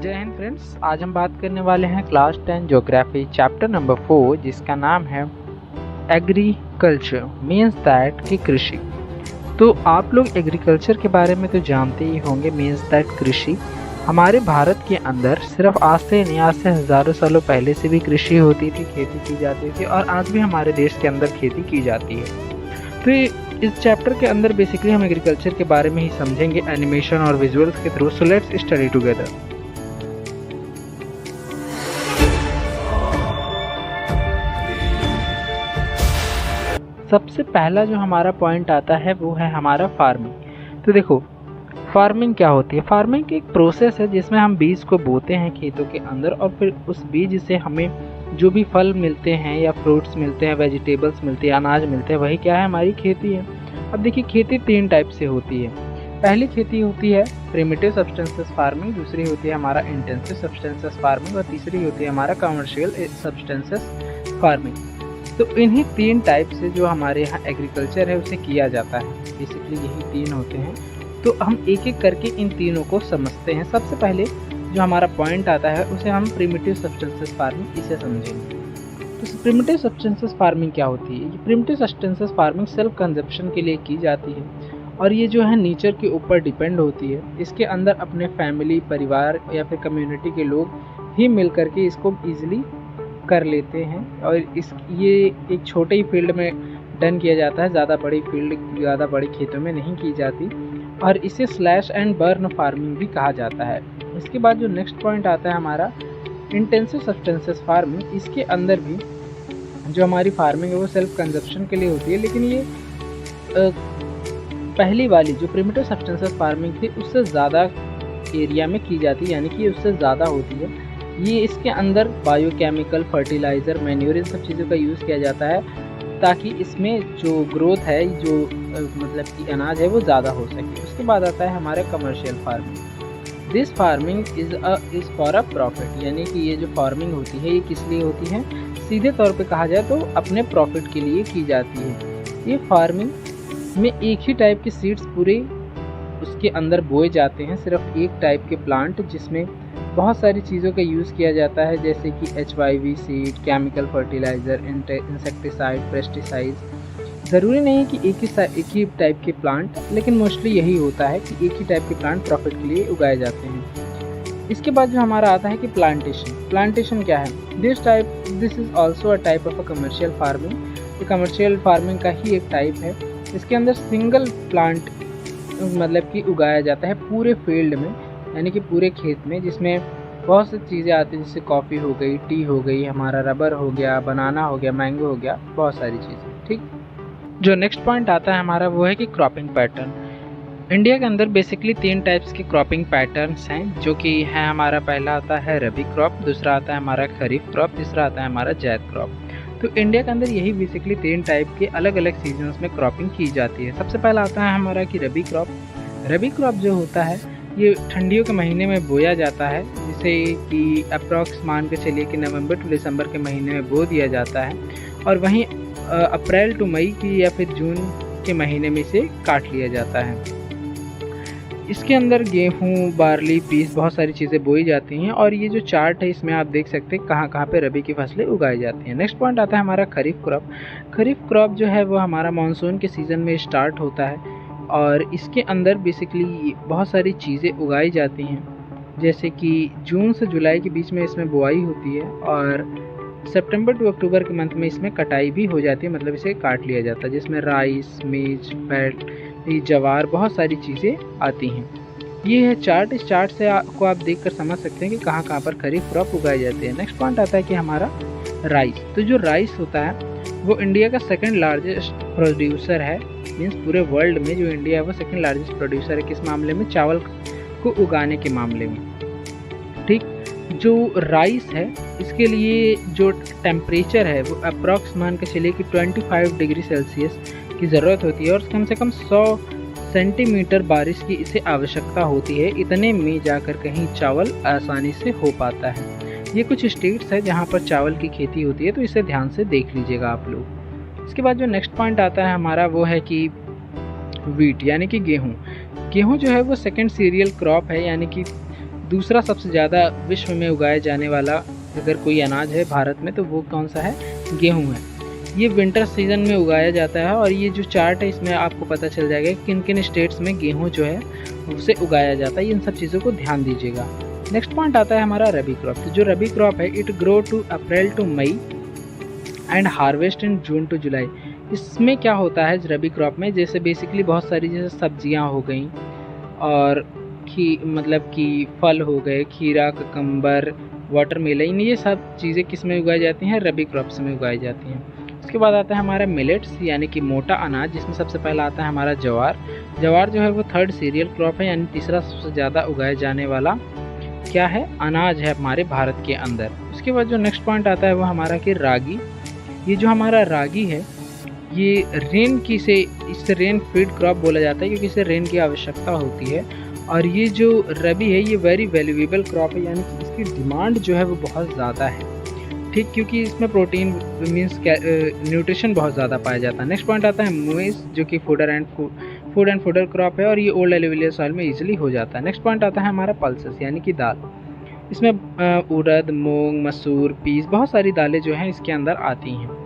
जय हिंद फ्रेंड्स, आज हम बात करने वाले हैं क्लास 10 ज्योग्राफी चैप्टर नंबर 4 जिसका नाम है एग्रीकल्चर मीन्स दैट कि कृषि। तो आप लोग एग्रीकल्चर के बारे में तो जानते ही होंगे। मीन्स दैट कृषि हमारे भारत के अंदर सिर्फ आज से नहीं, आज से हज़ारों सालों पहले से भी कृषि होती थी, खेती की जाती थी और आज भी हमारे देश के अंदर खेती की जाती है। तो इस चैप्टर के अंदर बेसिकली हम एग्रीकल्चर के बारे में ही समझेंगे एनिमेशन और विजुअल्स के through. So let's study together. सबसे पहला जो हमारा पॉइंट आता है वो है हमारा फार्मिंग। तो देखो, फार्मिंग क्या होती है? फार्मिंग एक प्रोसेस है जिसमें हम बीज को बोते हैं खेतों के अंदर और फिर उस बीज से हमें जो भी फल मिलते हैं या फ्रूट्स मिलते हैं, वेजिटेबल्स मिलते हैं, अनाज मिलते हैं, वही क्या है? हमारी खेती है। अब देखिए, खेती 3 टाइप से होती है। पहली खेती होती है प्रिमिटिव सब्सटेंसेस फार्मिंग, दूसरी होती है हमारा इंटेंसिव सब्सटेंसेस फार्मिंग और तीसरी होती है हमारा कमर्शियल सब्सटेंसेस फार्मिंग। तो इन्हीं 3 टाइप से जो हमारे यहाँ एग्रीकल्चर है उसे किया जाता है। बेसिकली यही 3 होते हैं। तो हम एक एक करके इन तीनों को समझते हैं। सबसे पहले जो हमारा पॉइंट आता है उसे हम प्रिमिटिव सब्सटेंसेस फार्मिंग इसे समझेंगे। तो प्रिमिटिव सब्सटेंसेस फार्मिंग क्या होती है? ये primitive substances farming self consumption के लिए की जाती है और ये जो है नेचर के ऊपर डिपेंड होती है। इसके अंदर अपने फैमिली, परिवार या फिर कम्युनिटी के लोग ही मिल करके इसको ईजिली कर लेते हैं और ये एक छोटे ही फील्ड में डन किया जाता है। ज़्यादा बड़ी खेतों में नहीं की जाती और इसे स्लैश एंड बर्न फार्मिंग भी कहा जाता है। इसके बाद जो नेक्स्ट पॉइंट आता है हमारा इंटेंसिव सब्सटेंसेस फार्मिंग। इसके अंदर भी जो हमारी फार्मिंग है वो सेल्फ कंजप्शन के लिए होती है, लेकिन ये पहली वाली जो प्रिमिटिव सब्सटेंसेस फार्मिंग थी उससे ज़्यादा एरिया में की जाती है, यानी कि उससे ज़्यादा होती है। ये इसके अंदर बायोकेमिकल, फर्टिलाइज़र, मैन्योर, इन सब चीज़ों का यूज़ किया जाता है ताकि इसमें जो ग्रोथ है, जो मतलब कि अनाज है वो ज़्यादा हो सके। उसके बाद आता है हमारा commercial farming. This farming is for a profit, यानी कि ये जो फार्मिंग होती है ये किस लिए होती है? सीधे तौर पे कहा जाए तो अपने प्रॉफिट के लिए की जाती है। ये फार्मिंग में एक ही टाइप के सीड्स पूरे उसके अंदर बोए जाते हैं, सिर्फ एक टाइप के प्लांट जिसमें बहुत सारी चीज़ों का यूज़ किया जाता है, जैसे कि HYV seed, chemical fertiliser, insecticide, pesticide. ज़रूरी नहीं है कि एक ही टाइप के प्लांट, लेकिन मोस्टली यही होता है कि एक ही टाइप के प्लांट प्रॉफिट के लिए उगाए जाते हैं। इसके बाद जो हमारा आता है कि प्लांटेशन क्या है? This is also a type of a commercial farming. ये कमर्शियल फार्मिंग का ही एक टाइप है। इसके अंदर सिंगल प्लांट मतलब कि उगाया जाता है पूरे फील्ड में, यानी कि पूरे खेत में, जिसमें बहुत सी चीज़ें आती हैं, जैसे कॉफ़ी हो गई, टी हो गई, हमारा रबर हो गया, बनाना हो गया, मैंगो हो गया, बहुत सारी चीज़ें। ठीक, जो नेक्स्ट पॉइंट आता है हमारा वो है कि क्रॉपिंग पैटर्न। इंडिया के अंदर बेसिकली 3 टाइप्स के क्रॉपिंग पैटर्न्स हैं, जो कि है हमारा पहला आता है रबी क्रॉप, दूसरा आता है हमारा खरीफ क्रॉप, तीसरा आता है हमारा जैद क्रॉप। तो इंडिया के अंदर यही बेसिकली 3 टाइप के अलग अलग सीजन्स में क्रॉपिंग की जाती है। सबसे पहला आता है हमारा कि रबी क्रॉप। रबी क्रॉप जो होता है ये ठंडियों के महीने में बोया जाता है, जिसे कि अप्रॉक्स मान के चलिए कि नवंबर टू दिसंबर के महीने में बो दिया जाता है और वहीं अप्रैल टू मई की या फिर जून के महीने में इसे काट लिया जाता है। इसके अंदर गेहूँ, बार्ली, पीस, बहुत सारी चीज़ें बोई जाती हैं और ये जो चार्ट है इसमें आप देख सकते हैं कहाँ कहाँ पे रबी की फसलें उगाई जाती हैं। नेक्स्ट पॉइंट आता है हमारा खरीफ क्रॉप। खरीफ क्रॉप जो है वो हमारा मानसून के सीज़न में स्टार्ट होता है और इसके अंदर बेसिकली बहुत सारी चीज़ें उगाई जाती हैं, जैसे कि जून से जुलाई के बीच में इसमें बुआई होती है और सितंबर टू अक्टूबर के मंथ में इसमें कटाई भी हो जाती है, मतलब इसे काट लिया जाता है, जिसमें राइस, मेज, पैट, जवार, बहुत सारी चीज़ें आती हैं। ये है चार्ट। इस चार्ट से आपको आप देखकर समझ सकते हैं कि कहाँ कहाँ पर खरीफ क्रॉप उगाई जाती है। नेक्स्ट पॉइंट आता है कि हमारा राइस। तो जो राइस होता है वो इंडिया का सेकंड लार्जेस्ट प्रोड्यूसर है। मीन्स पूरे वर्ल्ड में जो इंडिया है वो सेकंड लार्जेस्ट प्रोड्यूसर है, किस मामले में? चावल को उगाने के मामले में। ठीक, जो राइस है इसके लिए जो टेम्परेचर है वो अप्रॉक्स मान के चलिए कि 25 डिग्री सेल्सियस की ज़रूरत होती है और कम से कम 100 सेंटीमीटर बारिश की इसे आवश्यकता होती है। इतने में जाकर कहीं चावल आसानी से हो पाता है। ये कुछ स्टेट्स है जहाँ पर चावल की खेती होती है, तो इसे ध्यान से देख लीजिएगा आप लोग। इसके बाद जो नेक्स्ट पॉइंट आता है हमारा वो है कि वीट, यानी कि गेहूँ। गेहूँ जो है वो सेकंड सीरियल क्रॉप है, यानी कि दूसरा सबसे ज़्यादा विश्व में उगाया जाने वाला अगर कोई अनाज है भारत में तो वो कौन सा है, गेहूँ है। ये विंटर सीजन में उगाया जाता है और ये जो चार्ट है इसमें आपको पता चल जाएगा कि किन किन स्टेट्स में गेहूँ जो है उसे उगाया जाता है। इन सब चीज़ों को ध्यान दीजिएगा। नेक्स्ट पॉइंट आता है हमारा रबी क्रॉप। तो जो रबी क्रॉप है, it grow to April to May and harvest in June to July. इसमें क्या होता है रबी क्रॉप में, जैसे बेसिकली बहुत सारी जैसे सब्जियां हो गई और मतलब कि फल हो गए, खीरा, ककम्बर, वाटरमेलन, ये सब चीज़ें किस में उगाई जाती हैं, रबी क्रॉप्स में उगाई जाती हैं। उसके बाद आता है हमारा मिलेट्स यानी कि मोटा अनाज, जिसमें सबसे पहला आता है हमारा जवार। जवार जो है वो थर्ड सीरियल क्रॉप है, यानी तीसरा सबसे ज़्यादा उगाया जाने वाला क्या है, अनाज है हमारे भारत के अंदर। उसके बाद जो नेक्स्ट पॉइंट आता है वो हमारा कि रागी। ये जो हमारा रागी है ये इससे रेन फीड क्रॉप बोला जाता है क्योंकि इसे रेन की आवश्यकता होती है। और ये जो रबी है ये वेरी वैल्यूएबल क्रॉप है, यानी कि इसकी डिमांड जो है वो बहुत ज़्यादा है, ठीक, क्योंकि इसमें प्रोटीन मीन्स न्यूट्रिशन बहुत ज़्यादा पाया जाता है। नेक्स्ट पॉइंट आता है मोइस, जो कि फूड एंड फूडर क्रॉप है और ये ओल्ड एलुवियल सॉइल में इजीली हो जाता है। नेक्स्ट पॉइंट आता है हमारा पल्सेस यानी कि दाल। इसमें उड़द, मूंग, मसूर, पीस, बहुत सारी दालें जो हैं इसके अंदर आती हैं।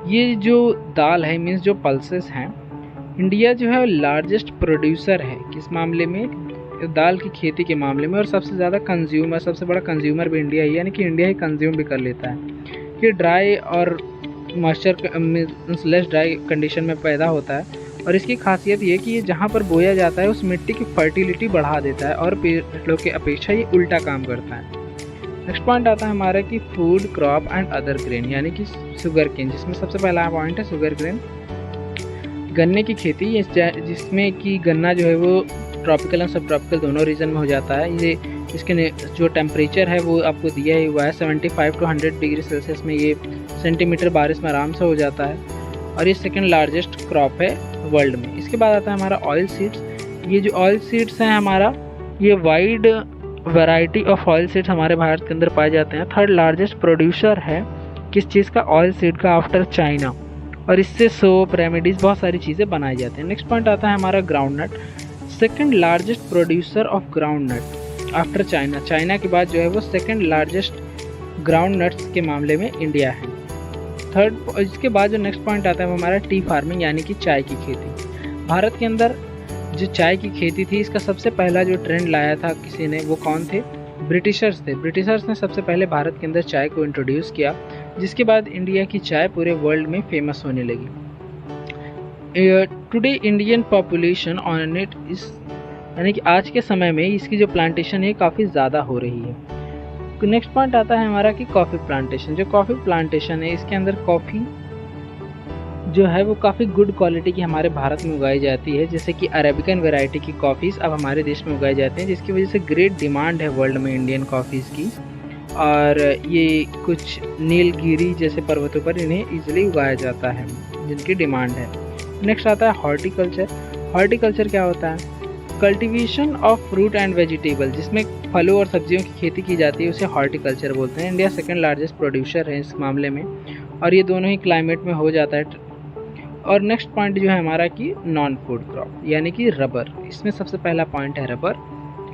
ये जो दाल है मीन्स जो पल्सेस हैं, इंडिया जो है लार्जेस्ट प्रोड्यूसर है किस मामले में, दाल की खेती के मामले में, और सबसे ज़्यादा कंज्यूमर, सबसे बड़ा कंज्यूमर भी इंडिया ही, यानी कि इंडिया ही कंज्यूम भी कर लेता है। कि ड्राई और moisture means less dry condition में पैदा होता है और इसकी खासियत ये कि ये जहाँ पर बोया जाता है उस मिट्टी की फर्टिलिटी बढ़ा देता है और पेड़ों की अपेक्षा ये उल्टा काम करता है। नेक्स्ट पॉइंट आता है हमारा कि food crop and other grain यानी कि शुगर केन, जिसमें सबसे पहला पॉइंट है शुगर ग्रेन, गन्ने की खेती, जिसमें कि गन्ना जो है वो ट्रॉपिकल और सब ट्रॉपिकल दोनों रीजन में हो जाता है। ये इसके जो टेम्परेचर है वो आपको दिया ही हुआ है 75 to 100 डिग्री सेल्सियस में, ये सेंटीमीटर बारिश में आराम से हो जाता है और ये सेकंड लार्जेस्ट क्रॉप है वर्ल्ड में। इसके बाद आता है हमारा ऑयल सीड्स। ये जो ऑयल सीड्स हैं हमारा, ये wide variety of oil seeds हमारे भारत के अंदर पाए जाते हैं। थर्ड लार्जेस्ट प्रोड्यूसर है किस चीज़ का, ऑयल सीड का, आफ्टर चाइना, और इससे सोप, रेमेडीज़, बहुत सारी चीज़ें बनाई जाती हैं। नेक्स्ट पॉइंट आता है हमारा groundnut. Second largest producer of groundnut after China, China के बाद जो है वो सेकेंड लार्जेस्ट ग्राउंड नट्स के मामले में इंडिया है। थर्ड, इसके बाद जो नेक्स्ट पॉइंट आता है वो हमारा टी फार्मिंग यानी कि चाय की खेती। भारत के अंदर जो चाय की खेती थी इसका सबसे पहला जो ट्रेंड लाया था किसी ने, वो कौन थे, ब्रिटिशर्स थे। ब्रिटिशर्स ने सबसे पहले भारत के अंदर चाय को इंट्रोड्यूस किया, जिसके बाद इंडिया की चाय पूरे वर्ल्ड में फेमस होने लगी। Today Indian population on it इस, यानी कि आज के समय में इसकी जो प्लांटेशन है काफ़ी ज़्यादा हो रही है। नेक्स्ट पॉइंट आता है हमारा कि कॉफ़ी प्लांटेशन। जो कॉफ़ी प्लांटेशन है इसके अंदर कॉफ़ी जो है वो काफ़ी गुड क्वालिटी की हमारे भारत में उगाई जाती है, जैसे कि अरेबिकन वैरायटी की कॉफ़ीज़ अब हमारे देश में उगाई जाती हैं, जिसकी वजह से ग्रेट डिमांड है वर्ल्ड में इंडियन कॉफ़ीज़ की। और ये कुछ नीलगिरी जैसे पर्वतों पर इन्हें ईजिली उगाया जाता है, जिनकी डिमांड है। नेक्स्ट आता है हॉर्टिकल्चर। हॉर्टिकल्चर क्या होता है, cultivation of fruit and vegetable, जिसमें फलों और सब्जियों की खेती की जाती है, उसे हॉर्टिकल्चर बोलते हैं। इंडिया सेकंड लार्जेस्ट प्रोड्यूसर है इस मामले में और ये दोनों ही क्लाइमेट में हो जाता है। और नेक्स्ट पॉइंट जो है हमारा कि नॉन फूड क्रॉप यानी कि रबर। इसमें सबसे पहला पॉइंट है रबर।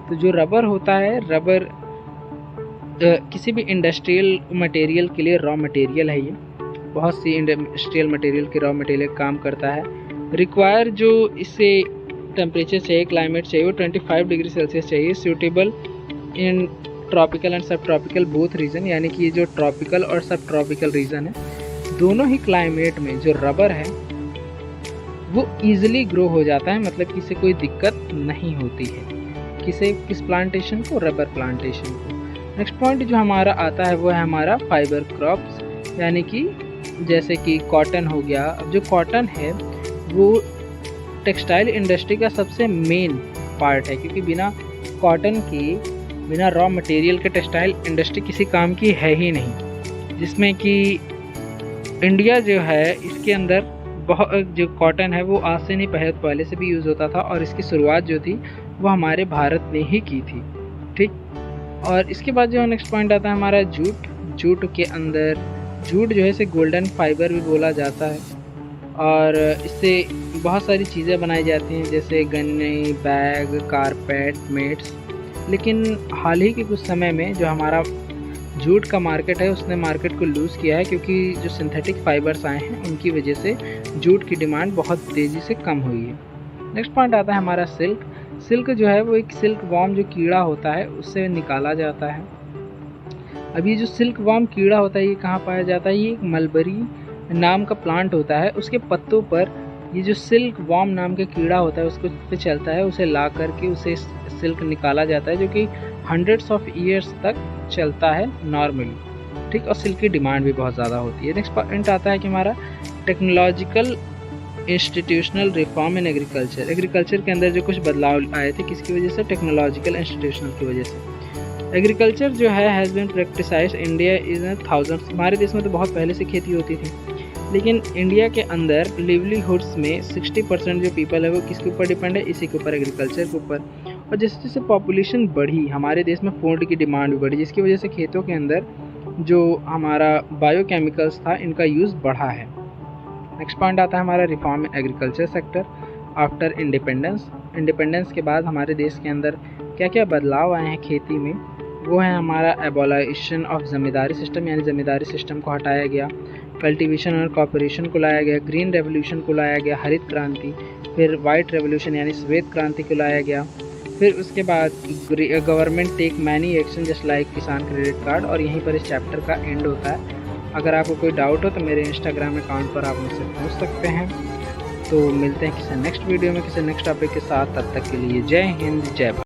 तो जो रबर होता है, रबर किसी भी इंडस्ट्रियल मटेरियल के लिए रॉ मटेरियल है। ये बहुत सी इंडस्ट्रियल मटेरियल के रॉ मटेरियल काम करता है। रिक्वायर जो इससे टेम्परेचर चाहिए, क्लाइमेट चाहिए, वो 25 डिग्री सेल्सियस चाहिए। सूटेबल इन ट्रॉपिकल एंड सब ट्रॉपिकल बोथ रीजन, यानी कि ये जो ट्रॉपिकल और सब ट्रॉपिकल रीजन है, दोनों ही क्लाइमेट में जो रबर है वो ईजिली ग्रो हो जाता है, मतलब कि इसे कोई दिक्कत नहीं होती है। किस प्लांटेशन को, रबर प्लांटेशन को। नेक्स्ट पॉइंट जो हमारा आता है वो है हमारा फाइबर क्रॉप्स, यानी कि जैसे कि कॉटन हो गया। अब जो कॉटन है वो टेक्सटाइल इंडस्ट्री का सबसे मेन पार्ट है, क्योंकि बिना कॉटन के, बिना रॉ मटेरियल के टेक्सटाइल इंडस्ट्री किसी काम की है ही नहीं। जिसमें कि इंडिया जो है इसके अंदर बहुत, जो कॉटन है वो आज से नहीं पहले से भी यूज़ होता था और इसकी शुरुआत जो थी वो हमारे भारत ने ही की थी, ठीक। और इसके बाद जो नेक्स्ट पॉइंट आता है हमारा जूट। जूट के अंदर, जूट जो है इसे गोल्डन फाइबर भी बोला जाता है और इससे बहुत सारी चीज़ें बनाई जाती हैं, जैसे गन्ने, बैग, कारपेट, मेट्स, लेकिन हाल ही के कुछ समय में जो हमारा जूट का मार्केट है उसने मार्केट को लूज़ किया है, क्योंकि जो सिंथेटिक फाइबर्स आए हैं उनकी वजह से जूट की डिमांड बहुत तेज़ी से कम हुई है। नेक्स्ट पॉइंट आता है हमारा सिल्क। सिल्क जो है वो एक सिल्क वॉर्म जो कीड़ा होता है उससे निकाला जाता है। अब ये जो सिल्क वॉर्म कीड़ा होता है ये कहाँ पाया जाता है? ये एक मलबरी नाम का प्लांट होता है, उसके पत्तों पर ये जो सिल्क वॉर्म नाम का कीड़ा होता है उसको पे चलता है, उसे ला करके उसे सिल्क निकाला जाता है, जो कि हंड्रेड्स ऑफ ईयर्स तक चलता है नॉर्मली, ठीक। और सिल्क की डिमांड भी बहुत ज़्यादा होती है। नेक्स्ट पॉइंट आता है कि हमारा technological institutional reform in agriculture. Agriculture के अंदर जो कुछ बदलाव आए थे किसकी वजह से? टेक्नोलॉजिकल इंस्टीट्यूशनल की वजह से। एग्रीकल्चर जो है has been practised India in thousands. हमारे देश में तो बहुत पहले से खेती होती थी, लेकिन इंडिया के अंदर लिवलीहुड्स में 60% जो पीपल है वो किसके ऊपर डिपेंड है? इसी के ऊपर, एग्रीकल्चर के ऊपर। और जैसे जैसे पॉपुलेशन बढ़ी हमारे देश में फूड की डिमांड भी बढ़ी, जिसकी वजह से खेतों के अंदर जो हमारा बायोकेमिकल्स था इनका यूज़ बढ़ा है। नेक्स्ट पॉइंट आता है हमारा reform in agriculture sector after independence. Independence के बाद हमारे देश के अंदर क्या क्या बदलाव आए हैं खेती में, वो है हमारा एबॉलिशन ऑफ ज़मींदारी सिस्टम, यानी ज़मींदारी सिस्टम को हटाया गया। कल्टीवेशन और कॉर्पोरेशन को लाया गया। ग्रीन रेवोल्यूशन को लाया गया, हरित क्रांति। फिर वाइट रेवोल्यूशन यानी श्वेत क्रांति को लाया गया। फिर उसके बाद government take many action just like Kisan credit card. और यहीं पर इस चैप्टर का एंड होता है। अगर आपको कोई डाउट हो तो मेरे इंस्टाग्राम अकाउंट पर आप मुझसे पूछ सकते हैं। तो मिलते हैं किसी नेक्स्ट वीडियो में किसी नेक्स्ट टॉपिक के साथ। तब तक के लिए जय हिंद, जय भारत।